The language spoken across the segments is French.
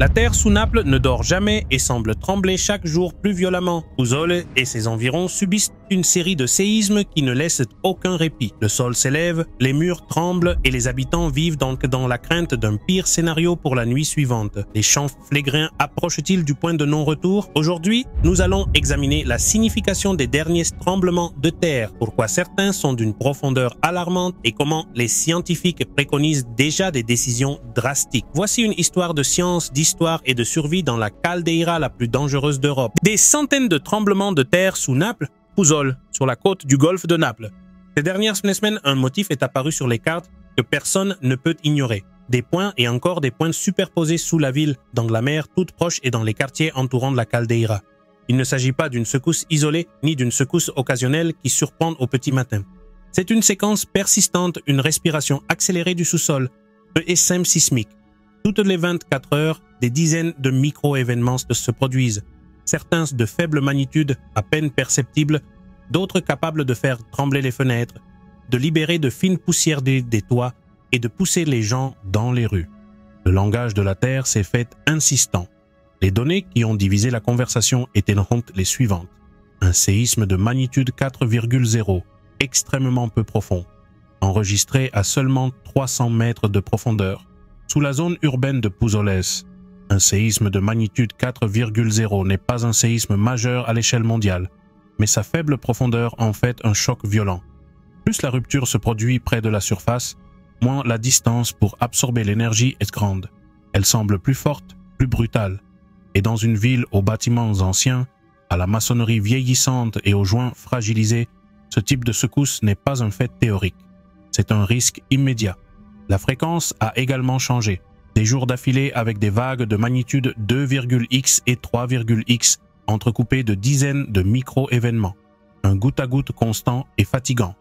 La terre sous Naples ne dort jamais et semble trembler chaque jour plus violemment. Pozzuoli et ses environs subissent une série de séismes qui ne laissent aucun répit. Le sol s'élève, les murs tremblent et les habitants vivent donc dans la crainte d'un pire scénario pour la nuit suivante. Les champs flégrins approchent-ils du point de non-retour? Aujourd'hui, nous allons examiner la signification des derniers tremblements de terre, pourquoi certains sont d'une profondeur alarmante et comment les scientifiques préconisent déjà des décisions drastiques. Voici une histoire de science, d'histoire et de survie dans la caldeira la plus dangereuse d'Europe. Des centaines de tremblements de terre sous Naples, Pozzuoli, sur la côte du golfe de Naples. Ces dernières semaines, un motif est apparu sur les cartes que personne ne peut ignorer. Des points et encore des points superposés sous la ville, dans la mer toute proche et dans les quartiers entourant la caldeira. Il ne s'agit pas d'une secousse isolée ni d'une secousse occasionnelle qui surprend au petit matin. C'est une séquence persistante, une respiration accélérée du sous-sol, un ESM sismique. Toutes les 24 heures, des dizaines de micro-événements se produisent, certains de faible magnitude, à peine perceptibles, d'autres capables de faire trembler les fenêtres, de libérer de fines poussières des toits et de pousser les gens dans les rues. Le langage de la Terre s'est fait insistant. Les données qui ont divisé la conversation étaient les suivantes. Un séisme de magnitude 4,0, extrêmement peu profond, enregistré à seulement 300 mètres de profondeur, sous la zone urbaine de Pozzuoli. Un séisme de magnitude 4,0 n'est pas un séisme majeur à l'échelle mondiale, mais sa faible profondeur en fait un choc violent. Plus la rupture se produit près de la surface, moins la distance pour absorber l'énergie est grande. Elle semble plus forte, plus brutale. Et dans une ville aux bâtiments anciens, à la maçonnerie vieillissante et aux joints fragilisés, ce type de secousse n'est pas un fait théorique. C'est un risque immédiat. La fréquence a également changé. Des jours d'affilée avec des vagues de magnitude 2,x et 3,x, entrecoupées de dizaines de micro-événements. Un goutte-à-goutte constant et fatigant.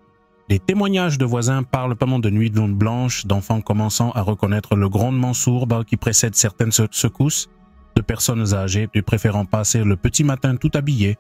Les témoignages de voisins parlent pendant de nuits blanches, d'enfants commençant à reconnaître le grondement sourd qui précède certaines secousses, de personnes âgées lui préférant passer le petit matin tout habillées,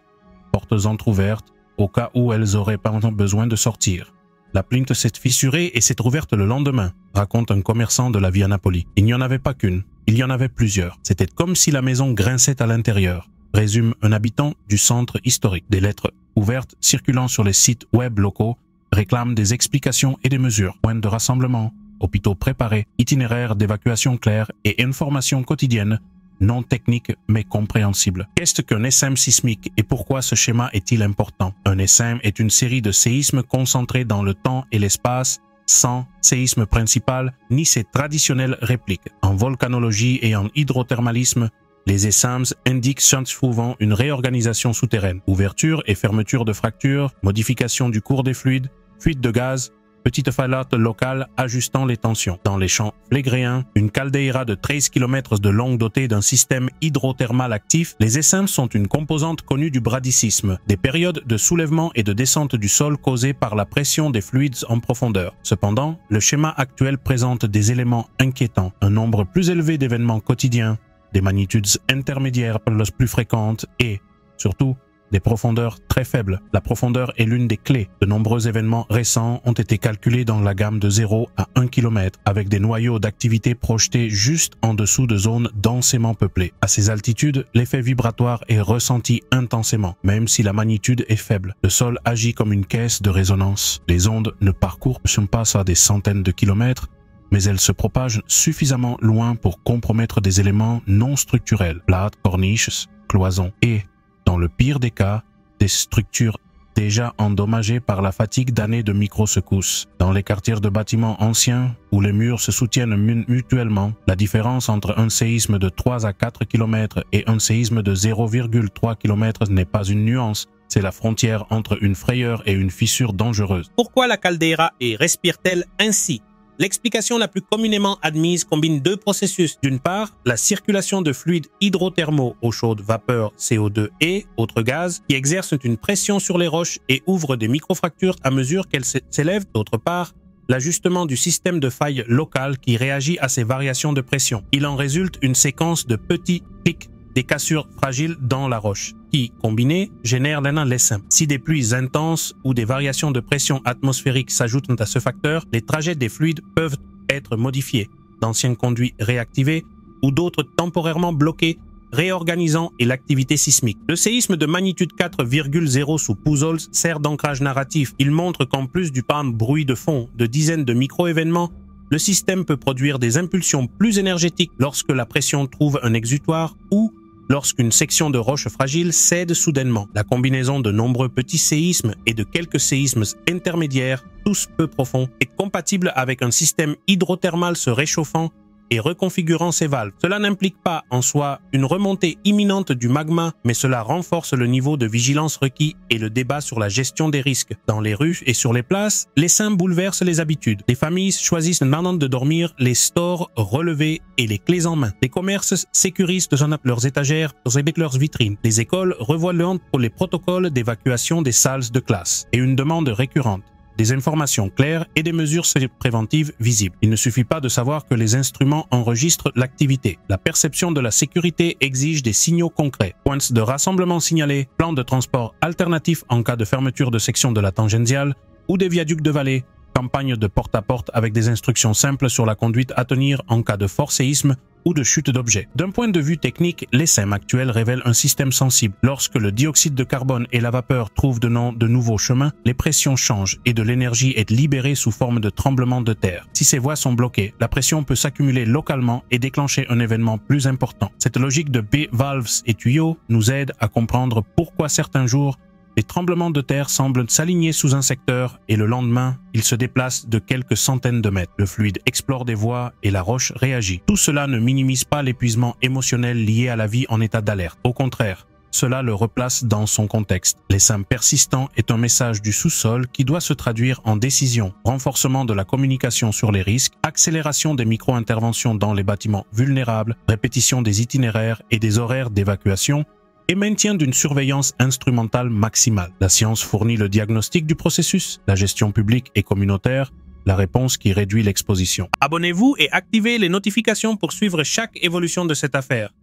portes entrouvertes, au cas où elles auraient besoin de sortir. La plinthe s'est fissurée et s'est ouverte le lendemain, raconte un commerçant de la Via Napoli. Il n'y en avait pas qu'une, il y en avait plusieurs. C'était comme si la maison grinçait à l'intérieur, résume un habitant du centre historique. Des lettres ouvertes circulant sur les sites web locaux réclament des explications et des mesures. Points de rassemblement, hôpitaux préparés, itinéraires d'évacuation clairs et informations quotidiennes, non techniques mais compréhensibles. Qu'est-ce qu'un ESM sismique et pourquoi ce schéma est-il important? Un ESM est une série de séismes concentrés dans le temps et l'espace, sans séisme principal ni ses traditionnelles répliques. En volcanologie et en hydrothermalisme, les ESMs indiquent souvent une réorganisation souterraine, ouverture et fermeture de fractures, modification du cours des fluides, fuite de gaz, petite falaise locale ajustant les tensions. Dans les champs flégréens, une caldeira de 13 km de longue dotée d'un système hydrothermal actif, les ESM sont une composante connue du bradicisme, des périodes de soulèvement et de descente du sol causées par la pression des fluides en profondeur. Cependant, le schéma actuel présente des éléments inquiétants, un nombre plus élevé d'événements quotidiens, des magnitudes intermédiaires plus fréquentes et, surtout, des profondeurs très faibles. La profondeur est l'une des clés. De nombreux événements récents ont été calculés dans la gamme de 0 à 1 km, avec des noyaux d'activité projetés juste en dessous de zones densément peuplées. À ces altitudes, l'effet vibratoire est ressenti intensément, même si la magnitude est faible. Le sol agit comme une caisse de résonance. Les ondes ne parcourent pas à des centaines de kilomètres, mais elles se propagent suffisamment loin pour compromettre des éléments non structurels, plates, corniches, cloisons et, dans le pire des cas, des structures déjà endommagées par la fatigue d'années de micro-secousses. Dans les quartiers de bâtiments anciens, où les murs se soutiennent mutuellement, la différence entre un séisme de 3 à 4 km et un séisme de 0,3 km n'est pas une nuance, c'est la frontière entre une frayeur et une fissure dangereuse. Pourquoi la caldeira respire-t-elle ainsi? L'explication la plus communément admise combine deux processus. D'une part, la circulation de fluides hydrothermaux, eau chaude, vapeur, CO2 et autres gaz, qui exercent une pression sur les roches et ouvrent des microfractures à mesure qu'elles s'élèvent. D'autre part, l'ajustement du système de faille local qui réagit à ces variations de pression. Il en résulte une séquence de petits pics, des cassures fragiles dans la roche, qui, combinées, génèrent l'ESM. Si des pluies intenses ou des variations de pression atmosphérique s'ajoutent à ce facteur, les trajets des fluides peuvent être modifiés. D'anciens conduits réactivés, ou d'autres temporairement bloquées, réorganisant et l'activité sismique. Le séisme de magnitude 4,0 sous Puzols sert d'ancrage narratif. Il montre qu'en plus du pan bruit de fond de dizaines de micro-événements, le système peut produire des impulsions plus énergétiques lorsque la pression trouve un exutoire ou lorsqu'une section de roche fragile cède soudainement. La combinaison de nombreux petits séismes et de quelques séismes intermédiaires, tous peu profonds, est compatible avec un système hydrothermal se réchauffant et reconfigurant ses valves. Cela n'implique pas en soi une remontée imminente du magma, mais cela renforce le niveau de vigilance requis et le débat sur la gestion des risques. Dans les rues et sur les places, l'essaim bouleverse les habitudes. Les familles choisissent maintenant de dormir les stores relevés et les clés en main. Les commerces sécurisent leurs étagères avec leurs vitrines. Les écoles revoient les protocoles d'évacuation des salles de classe et une demande récurrente. Des informations claires et des mesures préventives visibles. Il ne suffit pas de savoir que les instruments enregistrent l'activité. La perception de la sécurité exige des signaux concrets. Points de rassemblement signalés, plans de transport alternatifs en cas de fermeture de section de la tangentiale ou des viaducs de vallée, campagne de porte-à-porte avec des instructions simples sur la conduite à tenir en cas de fort séisme ou de chute d'objets. D'un point de vue technique, l'essaim actuel révèle un système sensible. Lorsque le dioxyde de carbone et la vapeur trouvent de nouveaux chemins, les pressions changent et de l'énergie est libérée sous forme de tremblements de terre. Si ces voies sont bloquées, la pression peut s'accumuler localement et déclencher un événement plus important. Cette logique de valves et tuyaux nous aide à comprendre pourquoi certains jours, les tremblements de terre semblent s'aligner sous un secteur et le lendemain, ils se déplacent de quelques centaines de mètres. Le fluide explore des voies et la roche réagit. Tout cela ne minimise pas l'épuisement émotionnel lié à la vie en état d'alerte. Au contraire, cela le replace dans son contexte. L'essaim persistant est un message du sous-sol qui doit se traduire en décision, renforcement de la communication sur les risques, accélération des micro-interventions dans les bâtiments vulnérables, répétition des itinéraires et des horaires d'évacuation, et maintien d'une surveillance instrumentale maximale. La science fournit le diagnostic du processus, la gestion publique et communautaire, la réponse qui réduit l'exposition. Abonnez-vous et activez les notifications pour suivre chaque évolution de cette affaire.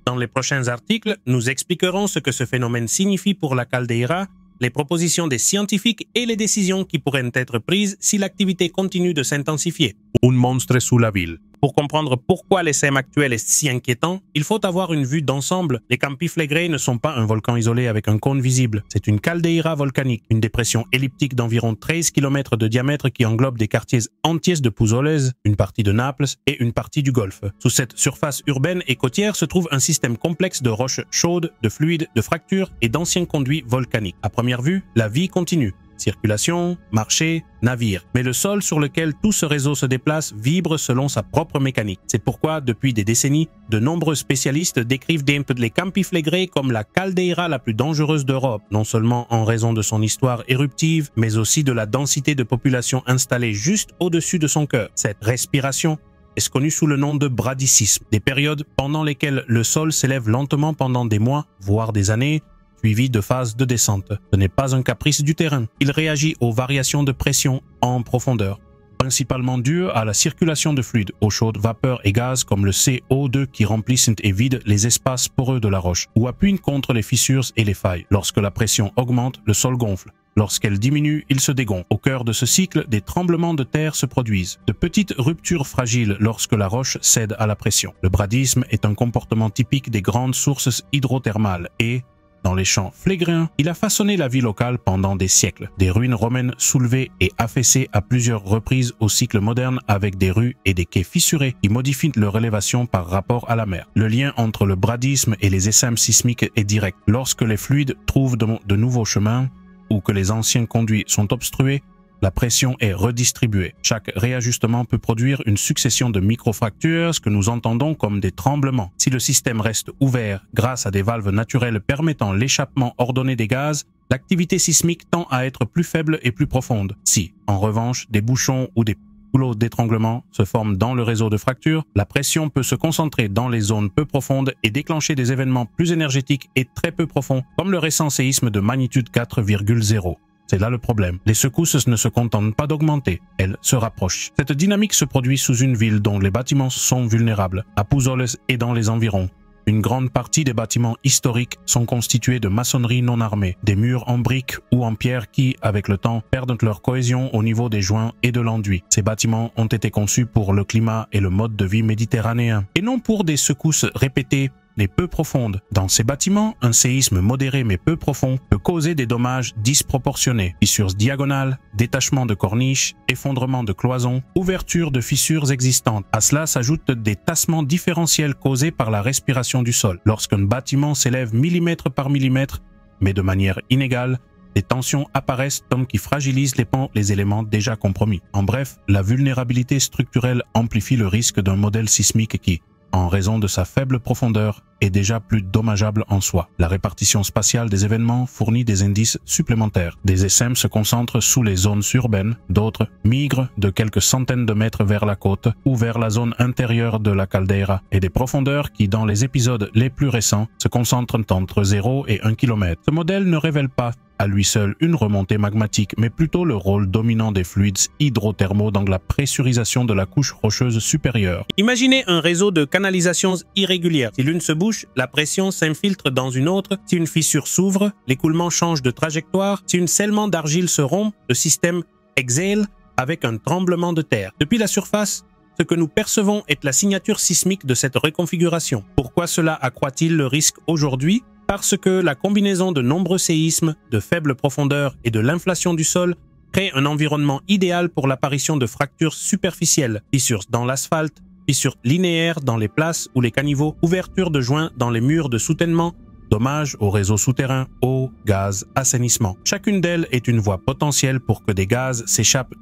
Dans les prochains articles, nous expliquerons ce que ce phénomène signifie pour la caldeira, les propositions des scientifiques et les décisions qui pourraient être prises si l'activité continue de s'intensifier. Un monstre sous la ville. Pour comprendre pourquoi l'essaim actuel est si inquiétant, il faut avoir une vue d'ensemble. Les Campi Flegrei ne sont pas un volcan isolé avec un cône visible. C'est une caldeira volcanique, une dépression elliptique d'environ 13 km de diamètre qui englobe des quartiers entiers de Puzoles, une partie de Naples et une partie du Golfe. Sous cette surface urbaine et côtière se trouve un système complexe de roches chaudes, de fluides, de fractures et d'anciens conduits volcaniques. À première vue, la vie continue. Circulation, marché, navire. Mais le sol sur lequel tout ce réseau se déplace vibre selon sa propre mécanique. C'est pourquoi, depuis des décennies, de nombreux spécialistes décrivent les Campi Flegrei comme la caldeira la plus dangereuse d'Europe, non seulement en raison de son histoire éruptive, mais aussi de la densité de population installée juste au-dessus de son cœur. Cette respiration est connue sous le nom de bradicisme, des périodes pendant lesquelles le sol s'élève lentement pendant des mois, voire des années, suivi de phases de descente. Ce n'est pas un caprice du terrain. Il réagit aux variations de pression en profondeur, principalement dues à la circulation de fluides, eau chaude, vapeur et gaz comme le CO2 qui remplissent et vident les espaces poreux de la roche, ou appuient contre les fissures et les failles. Lorsque la pression augmente, le sol gonfle. Lorsqu'elle diminue, il se dégonfle. Au cœur de ce cycle, des tremblements de terre se produisent. De petites ruptures fragiles lorsque la roche cède à la pression. Le bradisme est un comportement typique des grandes sources hydrothermales et, dans les champs flégréens, il a façonné la vie locale pendant des siècles. Des ruines romaines soulevées et affaissées à plusieurs reprises au cycle moderne avec des rues et des quais fissurés qui modifient leur élévation par rapport à la mer. Le lien entre le bradisme et les essaims sismiques est direct. Lorsque les fluides trouvent de nouveaux chemins ou que les anciens conduits sont obstrués, la pression est redistribuée. Chaque réajustement peut produire une succession de microfractures, ce que nous entendons comme des tremblements. Si le système reste ouvert grâce à des valves naturelles permettant l'échappement ordonné des gaz, l'activité sismique tend à être plus faible et plus profonde. Si, en revanche, des bouchons ou des goulots d'étranglement se forment dans le réseau de fractures, la pression peut se concentrer dans les zones peu profondes et déclencher des événements plus énergétiques et très peu profonds, comme le récent séisme de magnitude 4,0. C'est là le problème. Les secousses ne se contentent pas d'augmenter, elles se rapprochent. Cette dynamique se produit sous une ville dont les bâtiments sont vulnérables, à Puzoles et dans les environs. Une grande partie des bâtiments historiques sont constitués de maçonnerie non armée, des murs en briques ou en pierre qui, avec le temps, perdent leur cohésion au niveau des joints et de l'enduit. Ces bâtiments ont été conçus pour le climat et le mode de vie méditerranéen, et non pour des secousses répétées mais peu profondes. Dans ces bâtiments, un séisme modéré mais peu profond peut causer des dommages disproportionnés. Fissures diagonales, détachement de corniches, effondrement de cloisons, ouverture de fissures existantes. À cela s'ajoutent des tassements différentiels causés par la respiration du sol. Lorsqu'un bâtiment s'élève millimètre par millimètre, mais de manière inégale, des tensions apparaissent comme qui fragilisent les éléments déjà compromis. En bref, la vulnérabilité structurelle amplifie le risque d'un modèle sismique qui, en raison de sa faible profondeur, est déjà plus dommageable en soi. La répartition spatiale des événements fournit des indices supplémentaires. Des SM se concentrent sous les zones urbaines, d'autres migrent de quelques centaines de mètres vers la côte ou vers la zone intérieure de la caldeira, et des profondeurs qui, dans les épisodes les plus récents, se concentrent entre 0 et 1 km. Ce modèle ne révèle pas à lui seul une remontée magmatique, mais plutôt le rôle dominant des fluides hydrothermaux dans la pressurisation de la couche rocheuse supérieure. Imaginez un réseau de canalisations irrégulières. Si l'une se bouche, la pression s'infiltre dans une autre. Si une fissure s'ouvre, l'écoulement change de trajectoire. Si une scellement d'argile se rompt, le système exhale avec un tremblement de terre. Depuis la surface, ce que nous percevons est la signature sismique de cette reconfiguration. Pourquoi cela accroît-il le risque aujourd'hui ? Parce que la combinaison de nombreux séismes, de faible profondeur et de l'inflation du sol crée un environnement idéal pour l'apparition de fractures superficielles, fissures dans l'asphalte, fissures linéaires dans les places ou les caniveaux, ouvertures de joints dans les murs de soutènement, dommages aux réseaux souterrains, eau, gaz, assainissement. Chacune d'elles est une voie potentielle pour que des gaz s'échappent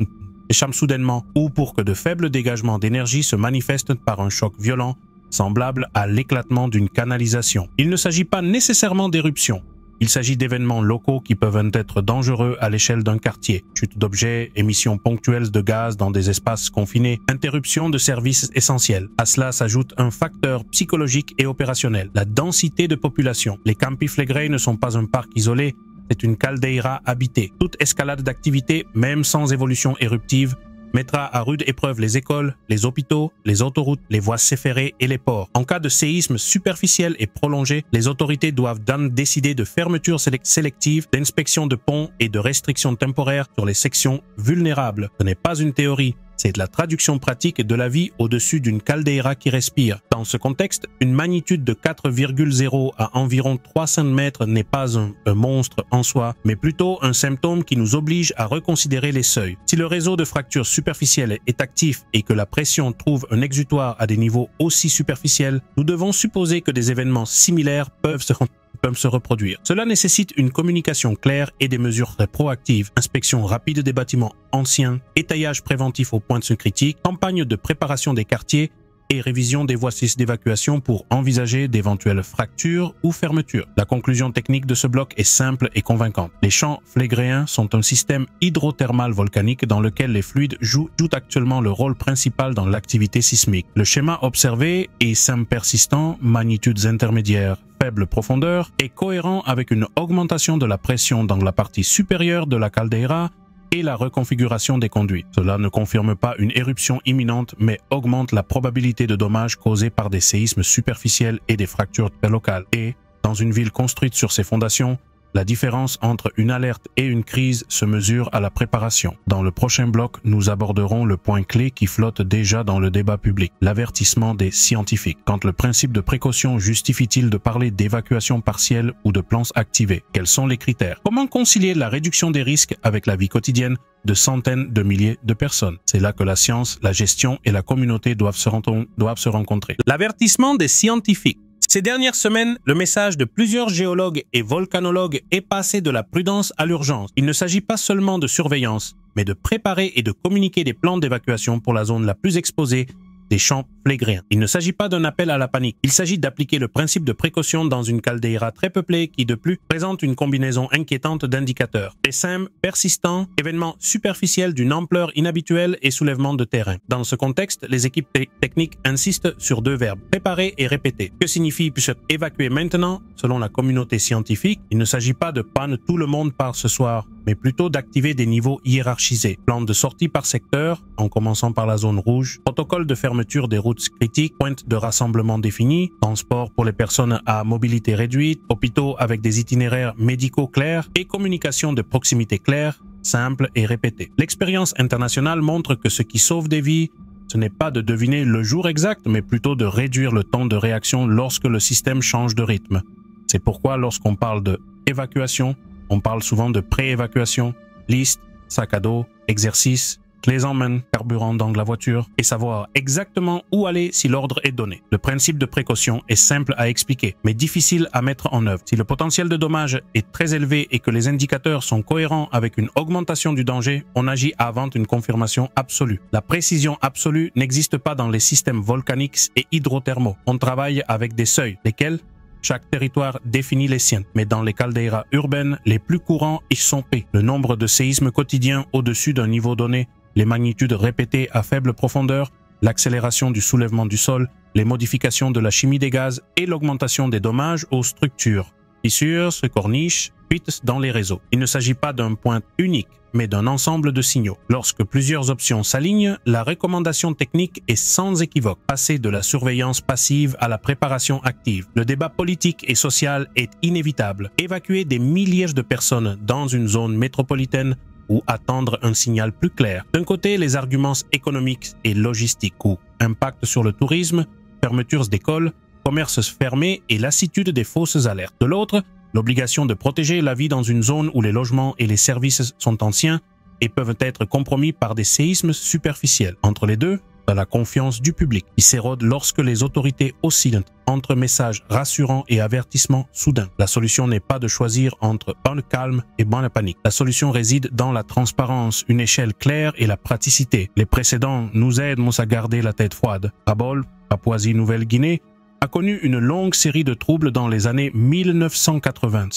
soudainement ou pour que de faibles dégagements d'énergie se manifestent par un choc violent semblable à l'éclatement d'une canalisation. Il ne s'agit pas nécessairement d'éruptions. Il s'agit d'événements locaux qui peuvent être dangereux à l'échelle d'un quartier. Chute d'objets, émissions ponctuelles de gaz dans des espaces confinés, interruption de services essentiels. À cela s'ajoute un facteur psychologique et opérationnel, la densité de population. Les Campi Flegrei ne sont pas un parc isolé, c'est une caldeira habitée. Toute escalade d'activité, même sans évolution éruptive, mettra à rude épreuve les écoles, les hôpitaux, les autoroutes, les voies ferrées et les ports. En cas de séisme superficiel et prolongé, les autorités doivent décider de fermeture sélective, d'inspection de ponts et de restrictions temporaires sur les sections vulnérables. Ce n'est pas une théorie. C'est de la traduction pratique de la vie au-dessus d'une caldeira qui respire. Dans ce contexte, une magnitude de 4,0 à environ 300 mètres n'est pas un monstre en soi, mais plutôt un symptôme qui nous oblige à reconsidérer les seuils. Si le réseau de fractures superficielles est actif et que la pression trouve un exutoire à des niveaux aussi superficiels, nous devons supposer que des événements similaires peuvent se reproduire. Cela nécessite une communication claire et des mesures très proactives, inspection rapide des bâtiments anciens, étayage préventif au point de critique, campagne de préparation des quartiers et révision des voies d'évacuation pour envisager d'éventuelles fractures ou fermetures. La conclusion technique de ce bloc est simple et convaincante. Les champs flégréens sont un système hydrothermal volcanique dans lequel les fluides jouent actuellement le rôle principal dans l'activité sismique. Le schéma observé est simple persistant, magnitudes intermédiaires, faible profondeur, est cohérent avec une augmentation de la pression dans la partie supérieure de la caldeira et la reconfiguration des conduits. Cela ne confirme pas une éruption imminente, mais augmente la probabilité de dommages causés par des séismes superficiels et des fractures très locales. Et, dans une ville construite sur ses fondations, la différence entre une alerte et une crise se mesure à la préparation. Dans le prochain bloc, nous aborderons le point clé qui flotte déjà dans le débat public, l'avertissement des scientifiques. Quand le principe de précaution justifie-t-il de parler d'évacuation partielle ou de plans activés? Quels sont les critères? Comment concilier la réduction des risques avec la vie quotidienne de centaines de milliers de personnes? C'est là que la science, la gestion et la communauté doivent se rencontrer. L'avertissement des scientifiques. Ces dernières semaines, le message de plusieurs géologues et volcanologues est passé de la prudence à l'urgence. Il ne s'agit pas seulement de surveillance, mais de préparer et de communiquer des plans d'évacuation pour la zone la plus exposée des champs flégréens. Il ne s'agit pas d'un appel à la panique. Il s'agit d'appliquer le principe de précaution dans une caldeira très peuplée qui, de plus, présente une combinaison inquiétante d'indicateurs. Essaim persistants, événements superficiels d'une ampleur inhabituelle et soulèvement de terrain. Dans ce contexte, les équipes techniques insistent sur deux verbes, préparer et répéter. Que signifie évacuer maintenant? Selon la communauté scientifique, il ne s'agit pas de panne tout le monde part ce soir mais plutôt d'activer des niveaux hiérarchisés. Plan de sortie par secteur, en commençant par la zone rouge, protocole de fermeture des routes critiques, pointe de rassemblement définie, transport pour les personnes à mobilité réduite, hôpitaux avec des itinéraires médicaux clairs et communication de proximité claire, simple et répétée. L'expérience internationale montre que ce qui sauve des vies, ce n'est pas de deviner le jour exact, mais plutôt de réduire le temps de réaction lorsque le système change de rythme. C'est pourquoi lorsqu'on parle de évacuation, on parle souvent de pré-évacuation, liste, sac à dos, exercice, clés en main, carburant dans la voiture et savoir exactement où aller si l'ordre est donné. Le principe de précaution est simple à expliquer, mais difficile à mettre en œuvre. Si le potentiel de dommage est très élevé et que les indicateurs sont cohérents avec une augmentation du danger, on agit avant une confirmation absolue. La précision absolue n'existe pas dans les systèmes volcaniques et hydrothermaux. On travaille avec des seuils, lesquels chaque territoire définit les siens, mais dans les caldeiras urbaines, les plus courants y sont P. Le nombre de séismes quotidiens au-dessus d'un niveau donné, les magnitudes répétées à faible profondeur, l'accélération du soulèvement du sol, les modifications de la chimie des gaz et l'augmentation des dommages aux structures, fissures, corniches, fuites dans les réseaux. Il ne s'agit pas d'un point unique, mais d'un ensemble de signaux. Lorsque plusieurs options s'alignent, la recommandation technique est sans équivoque. Passer de la surveillance passive à la préparation active. Le débat politique et social est inévitable. Évacuer des milliers de personnes dans une zone métropolitaine ou attendre un signal plus clair. D'un côté, les arguments économiques et logistiques ou impact sur le tourisme, fermetures d'écoles, commerces fermés et lassitude des fausses alertes. De l'autre, l'obligation de protéger la vie dans une zone où les logements et les services sont anciens et peuvent être compromis par des séismes superficiels. Entre les deux, la confiance du public qui s'érode lorsque les autorités oscillent entre messages rassurants et avertissements soudains. La solution n'est pas de choisir entre bon calme et bonne panique. La solution réside dans la transparence, une échelle claire et la praticité. Les précédents nous aident à garder la tête froide. Rabaul, Papouasie-Nouvelle-Guinée, a connu une longue série de troubles dans les années 1980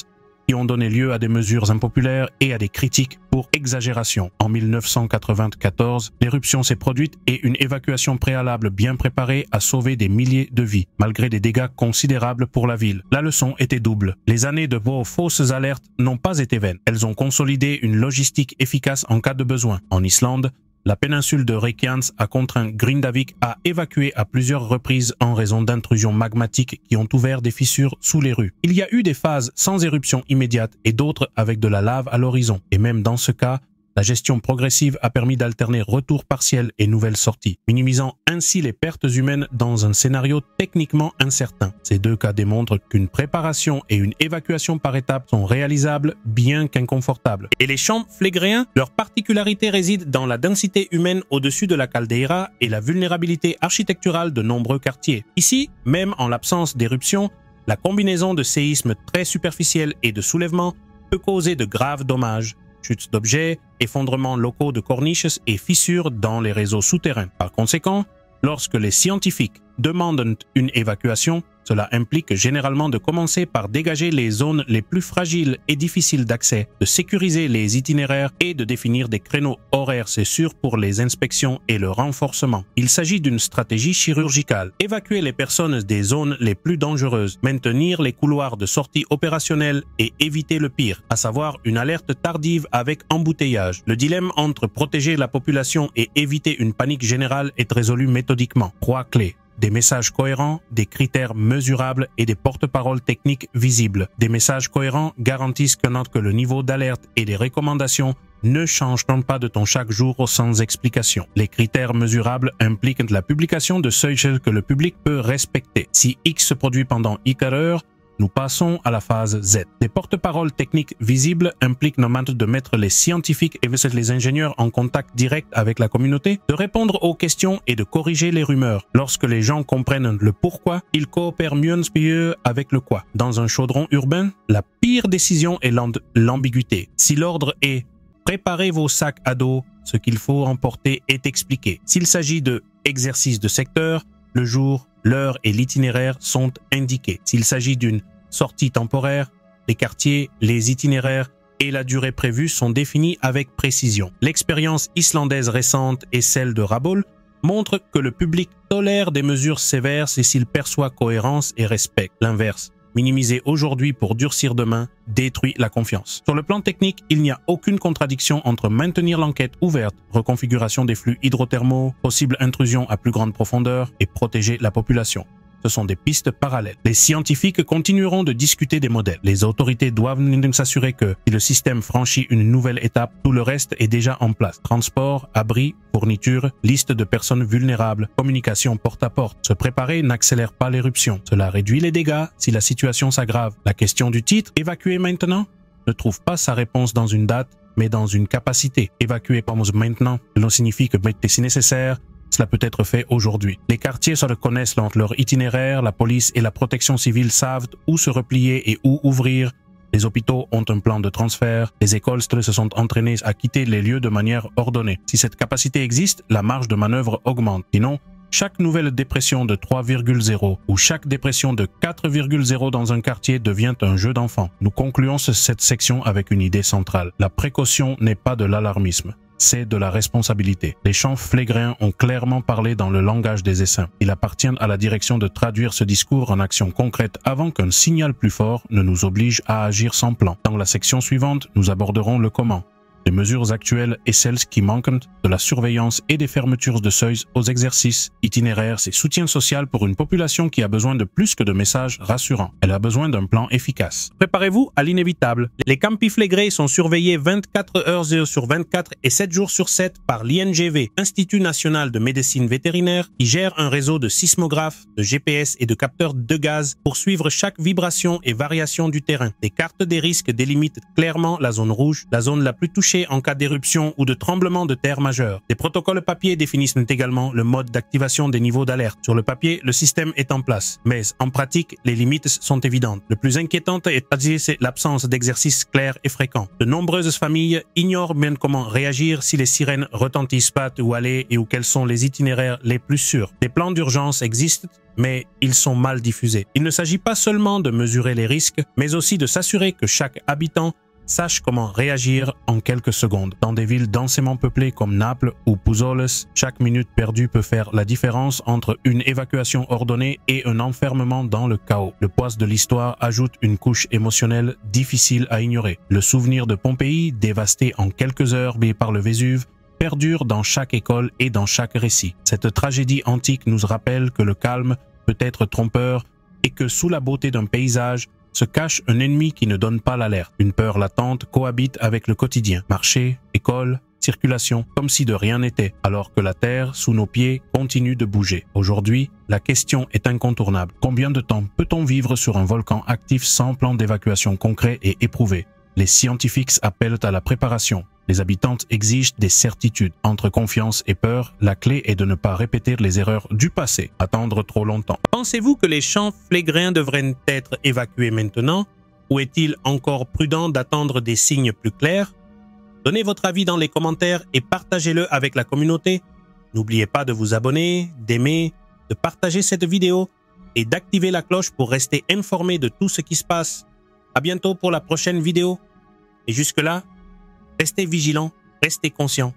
qui ont donné lieu à des mesures impopulaires et à des critiques pour exagération. En 1994, l'éruption s'est produite et une évacuation préalable bien préparée a sauvé des milliers de vies, malgré des dégâts considérables pour la ville. La leçon était double. Les années de vos fausses alertes n'ont pas été vaines. Elles ont consolidé une logistique efficace en cas de besoin. En Islande, la péninsule de Reykjanes a contraint Grindavik à évacuer à plusieurs reprises en raison d'intrusions magmatiques qui ont ouvert des fissures sous les rues. Il y a eu des phases sans éruption immédiate et d'autres avec de la lave à l'horizon. Et même dans ce cas, la gestion progressive a permis d'alterner retour partiel et nouvelles sorties, minimisant ainsi les pertes humaines dans un scénario techniquement incertain. Ces deux cas démontrent qu'une préparation et une évacuation par étapes sont réalisables bien qu'inconfortables. Et les champs flégréens, leur particularité réside dans la densité humaine au-dessus de la caldeira et la vulnérabilité architecturale de nombreux quartiers. Ici, même en l'absence d'éruption, la combinaison de séismes très superficiels et de soulèvements peut causer de graves dommages. Chutes d'objets, effondrements locaux de corniches et fissures dans les réseaux souterrains. Par conséquent, lorsque les scientifiques demandent une évacuation, cela implique généralement de commencer par dégager les zones les plus fragiles et difficiles d'accès, de sécuriser les itinéraires et de définir des créneaux horaires sûrs pour les inspections et le renforcement. Il s'agit d'une stratégie chirurgicale. Évacuer les personnes des zones les plus dangereuses, maintenir les couloirs de sortie opérationnels et éviter le pire, à savoir une alerte tardive avec embouteillage. Le dilemme entre protéger la population et éviter une panique générale est résolu méthodiquement. 3 clés. Des messages cohérents, des critères mesurables et des porte-paroles techniques visibles. Des messages cohérents garantissent que le niveau d'alerte et les recommandations ne changent pas de ton chaque jour sans explication. Les critères mesurables impliquent la publication de seuils que le public peut respecter. Si X se produit pendant X heures, nous passons à la phase Z. Les porte-paroles techniques visibles impliquent notamment de mettre les scientifiques et les ingénieurs en contact direct avec la communauté, de répondre aux questions et de corriger les rumeurs. Lorsque les gens comprennent le pourquoi, ils coopèrent mieux avec le quoi. Dans un chaudron urbain, la pire décision est l'ambiguïté. Si l'ordre est « préparez vos sacs à dos, ce qu'il faut emporter est expliqué ». S'il s'agit de exercice de secteur, le jour, l'heure et l'itinéraire sont indiqués. S'il s'agit d'une sortie temporaire, les quartiers, les itinéraires et la durée prévue sont définis avec précision. L'expérience islandaise récente et celle de Rabaul montrent que le public tolère des mesures sévères s'il perçoit cohérence et respecte. L'inverse, Minimiser aujourd'hui pour durcir demain détruit la confiance. Sur le plan technique, il n'y a aucune contradiction entre maintenir l'enquête ouverte, reconfiguration des flux hydrothermaux, possible intrusion à plus grande profondeur et protéger la population. Ce sont des pistes parallèles. Les scientifiques continueront de discuter des modèles. Les autorités doivent s'assurer que, si le système franchit une nouvelle étape, tout le reste est déjà en place. Transport, abri, fourniture, liste de personnes vulnérables, communication porte-à-porte. Se préparer n'accélère pas l'éruption. Cela réduit les dégâts si la situation s'aggrave. La question du titre, évacuer maintenant, ne trouve pas sa réponse dans une date, mais dans une capacité. Évacuer maintenant, cela signifie que si nécessaire, cela peut être fait aujourd'hui. Les quartiers se reconnaissent dans leur itinéraire, la police et la protection civile savent où se replier et où ouvrir. Les hôpitaux ont un plan de transfert, les écoles se sont entraînées à quitter les lieux de manière ordonnée. Si cette capacité existe, la marge de manœuvre augmente. Sinon, chaque nouvelle dépression de 3,0 ou chaque dépression de 4,0 dans un quartier devient un jeu d'enfant. Nous concluons cette section avec une idée centrale. La précaution n'est pas de l'alarmisme. C'est de la responsabilité. Les champs Phlegréens ont clairement parlé dans le langage des essaims. Il appartient à la direction de traduire ce discours en actions concrètes avant qu'un signal plus fort ne nous oblige à agir sans plan. Dans la section suivante, nous aborderons le comment. Les mesures actuelles et celles qui manquent, de la surveillance et des fermetures de seuils aux exercices, itinéraires et soutien social pour une population qui a besoin de plus que de messages rassurants. Elle a besoin d'un plan efficace. Préparez-vous à l'inévitable. Les campi Phlegrei sont surveillés 24 heures sur 24 et 7 jours sur 7 par l'INGV, Institut National de Médecine Vétérinaire, qui gère un réseau de sismographes, de GPS et de capteurs de gaz pour suivre chaque vibration et variation du terrain. Des cartes des risques délimitent clairement la zone rouge, la zone la plus touchée en cas d'éruption ou de tremblement de terre majeur. Des protocoles papier définissent également le mode d'activation des niveaux d'alerte. Sur le papier, le système est en place, mais en pratique, les limites sont évidentes. Le plus inquiétant c'est l'absence d'exercices clairs et fréquents. De nombreuses familles ignorent bien comment réagir si les sirènes retentissent pas où aller et où quels sont les itinéraires les plus sûrs. Des plans d'urgence existent, mais ils sont mal diffusés. Il ne s'agit pas seulement de mesurer les risques, mais aussi de s'assurer que chaque habitant sache comment réagir en quelques secondes. Dans des villes densément peuplées comme Naples ou Puzoles, chaque minute perdue peut faire la différence entre une évacuation ordonnée et un enfermement dans le chaos. Le poids de l'histoire ajoute une couche émotionnelle difficile à ignorer. Le souvenir de Pompéi, dévasté en quelques heures par le Vésuve, perdure dans chaque école et dans chaque récit. Cette tragédie antique nous rappelle que le calme peut être trompeur et que sous la beauté d'un paysage, se cache un ennemi qui ne donne pas l'alerte. Une peur latente cohabite avec le quotidien. Marché, école, circulation, comme si de rien n'était, alors que la terre, sous nos pieds, continue de bouger. Aujourd'hui, la question est incontournable. Combien de temps peut-on vivre sur un volcan actif sans plan d'évacuation concret et éprouvé? Les scientifiques appellent à la préparation. Les habitants exigent des certitudes. Entre confiance et peur, la clé est de ne pas répéter les erreurs du passé, attendre trop longtemps. Pensez-vous que les champs Phlegréens devraient être évacués maintenant? Ou est-il encore prudent d'attendre des signes plus clairs? Donnez votre avis dans les commentaires et partagez-le avec la communauté. N'oubliez pas de vous abonner, d'aimer, de partager cette vidéo et d'activer la cloche pour rester informé de tout ce qui se passe. À bientôt pour la prochaine vidéo. Et jusque-là, restez vigilants, restez conscients.